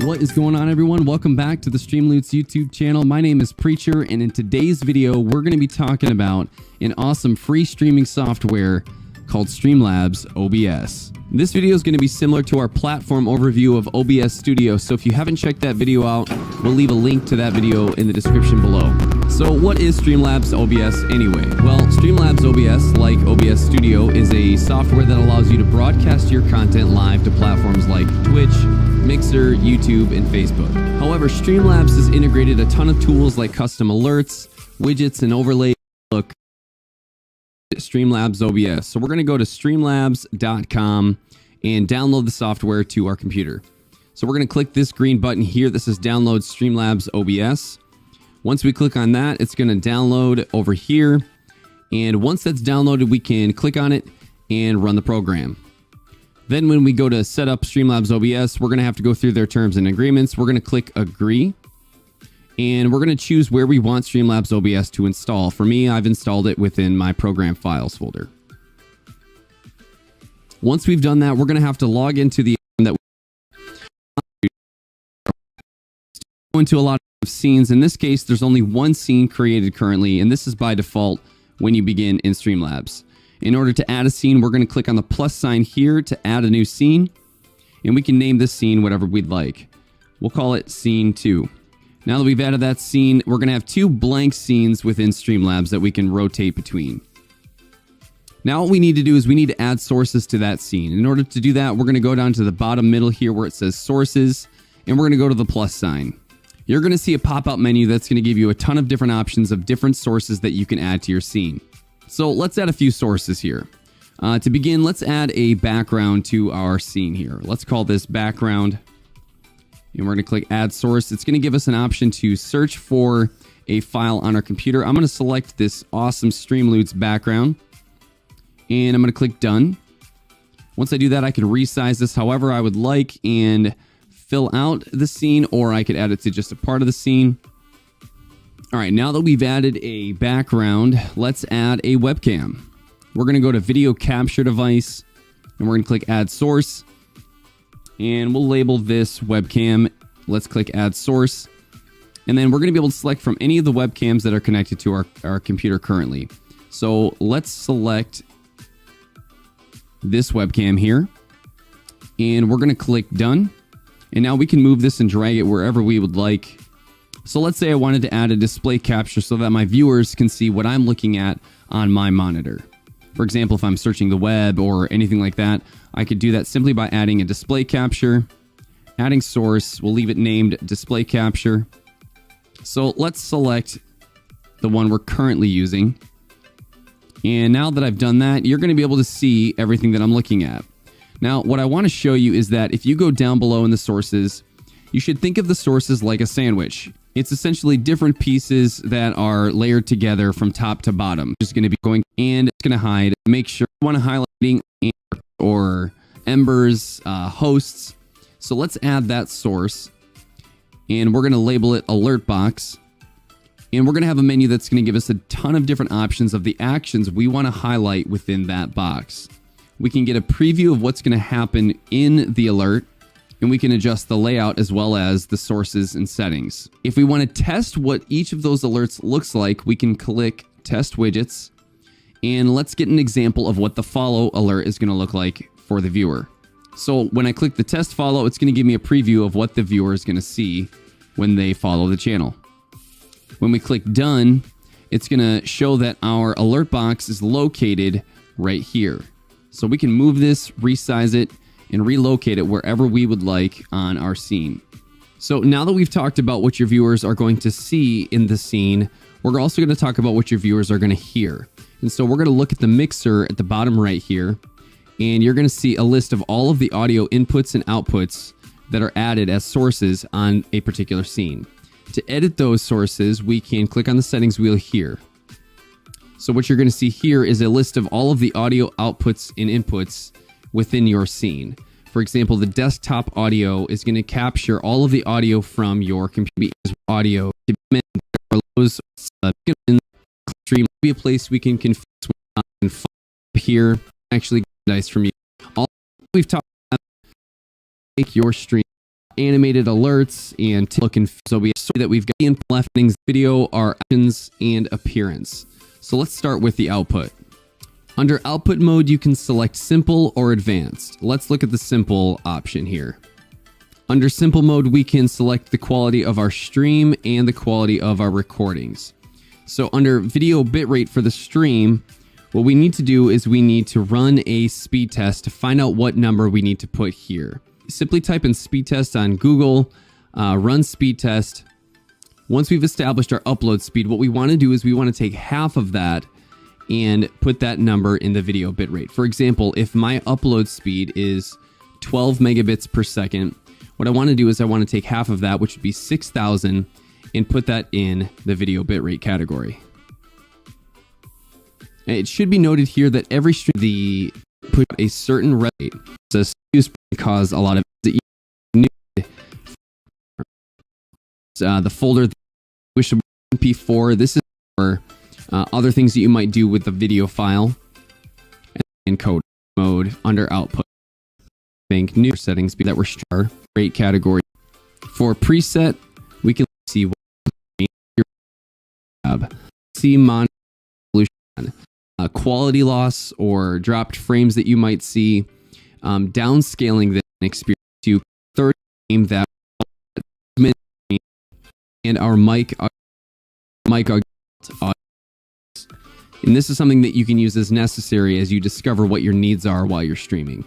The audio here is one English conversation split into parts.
What is going on, everyone? Welcome back to the Streamloots YouTube channel. My name is Preacher, and in today's video, we're going to be talking about an awesome free streaming software called Streamlabs OBS. This video is going to be similar to our platform overview of OBS Studio, so if you haven't checked that video out, we'll leave a link to that video in the description below. So what is Streamlabs OBS anyway? Well, Streamlabs OBS, like OBS Studio, is a software that allows you to broadcast your content live to platforms like Twitch, Mixer, YouTube, and Facebook. However, Streamlabs has integrated a ton of tools like custom alerts, widgets, and overlays. Look, Streamlabs OBS. So we're going to go to streamlabs.com and download the software to our computer. So we're going to click this green button here that says download Streamlabs OBS. Once we click on that, it's going to download over here. And once that's downloaded, we can click on it and run the program. Then when we go to set up Streamlabs OBS, we're going to have to go through their terms and agreements. We're going to click agree. And we're going to choose where we want Streamlabs OBS to install. For me, I've installed it within my program files folder. Once we've done that, we're going to have to log into the that we go into a lot of scenes. In this case, there's only one scene created currently, and this is by default when you begin in Streamlabs. In order to add a scene, we're going to click on the plus sign here to add a new scene, and we can name this scene whatever we'd like. We'll call it Scene 2. Now that we've added that scene, we're going to have two blank scenes within Streamlabs that we can rotate between. Now what we need to do is we need to add sources to that scene. In order to do that, we're going to go down to the bottom middle here where it says sources, and we're going to go to the plus sign. You're going to see a pop-up menu that's going to give you a ton of different options of different sources that you can add to your scene. So let's add a few sources here. To begin, let's add a background to our scene here. Let's call this background. And we're going to click add source. It's going to give us an option to search for a file on our computer. I'm going to select this awesome Streamloots background. And I'm going to click done. Once I do that, I can resize this however I would like and fill out the scene, or I could add it to just a part of the scene. All right, now that we've added a background, let's add a webcam. We're going to go to video capture device, and we're going to click add source. And we'll label this webcam. Let's click add source. And then we're going to be able to select from any of the webcams that are connected to our computer currently. So let's select this webcam here. And we're going to click done. And now we can move this and drag it wherever we would like. So let's say I wanted to add a display capture so that my viewers can see what I'm looking at on my monitor. For example, if I'm searching the web or anything like that, I could do that simply by adding a display capture, adding source. We'll leave it named display capture. So let's select the one we're currently using. And now that I've done that, you're going to be able to see everything that I'm looking at. Now, what I want to show you is that if you go down below in the sources, you should think of the sources like a sandwich. It's essentially different pieces that are layered together from top to bottom. Just going to be going and it's going to hide. Make sure you want to highlighting or embers, hosts. So let's add that source and we're going to label it alert box. And we're going to have a menu that's going to give us a ton of different options of the actions we want to highlight within that box. We can get a preview of what's going to happen in the alert. And we can adjust the layout as well as the sources and settings. If we want to test what each of those alerts looks like, we can click Test Widgets. And let's get an example of what the follow alert is going to look like for the viewer. So when I click the test follow, it's going to give me a preview of what the viewer is going to see when they follow the channel. When we click Done, it's going to show that our alert box is located right here. So we can move this, resize it, and relocate it wherever we would like on our scene. So now that we've talked about what your viewers are going to see in the scene, we're also going to talk about what your viewers are going to hear. And so we're going to look at the mixer at the bottom right here, and you're going to see a list of all of the audio inputs and outputs that are added as sources on a particular scene. To edit those sources, we can click on the settings wheel here. So what you're going to see here is a list of all of the audio outputs and inputs within your scene. For example, the desktop audio is going to capture all of the audio from your computer. Audio stream be a place we can configure here. Actually, nice from you. All we've talked about, make your stream animated alerts and look and so we have that we've got the input left things, video, our actions, and appearance. So let's start with the output. Under output mode, you can select simple or advanced. Let's look at the simple option here. Under simple mode, we can select the quality of our stream and the quality of our recordings. So under video bitrate for the stream, what we need to do is we need to run a speed test to find out what number we need to put here. Simply type in speed test on Google, run speed test. Once we've established our upload speed, what we want to do is we want to take half of that and put that number in the video bitrate. For example, if my upload speed is 12 megabits per second, what I want to do is I want to take half of that, which would be 6,000, and put that in the video bitrate category. And it should be noted here that every stream put a certain rate. So use cause a lot of the folder wish MP4. This is for other things that you might do with the video file. And encode mode under output. Think new settings that were star rate category. For preset, we can see what tab. See monitor solution. Quality loss or dropped frames that you might see. Downscaling the experience to third frame that and our mic audio. And this is something that you can use as necessary as you discover what your needs are while you're streaming.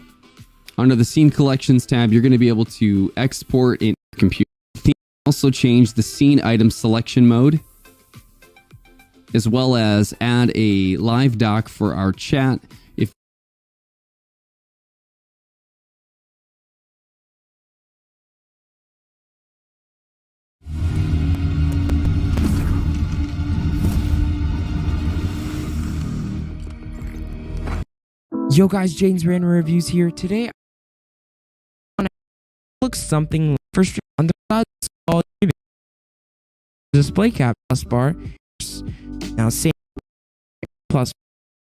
Under the scene collections tab, you're going to be able to export in computer. Also change the scene item selection mode, as well as add a live doc for our chat. Yo guys, James Random Reviews here. Today, I want to look something like for stream on the side called display cap plus bar. Now, same plus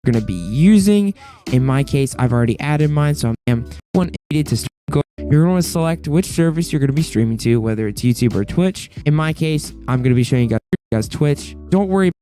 we're going to be using. In my case, I've already added mine, so I'm one needed to start. You're going to select which service you're going to be streaming to, whether it's YouTube or Twitch. In my case, I'm going to be showing you guys Twitch. Don't worry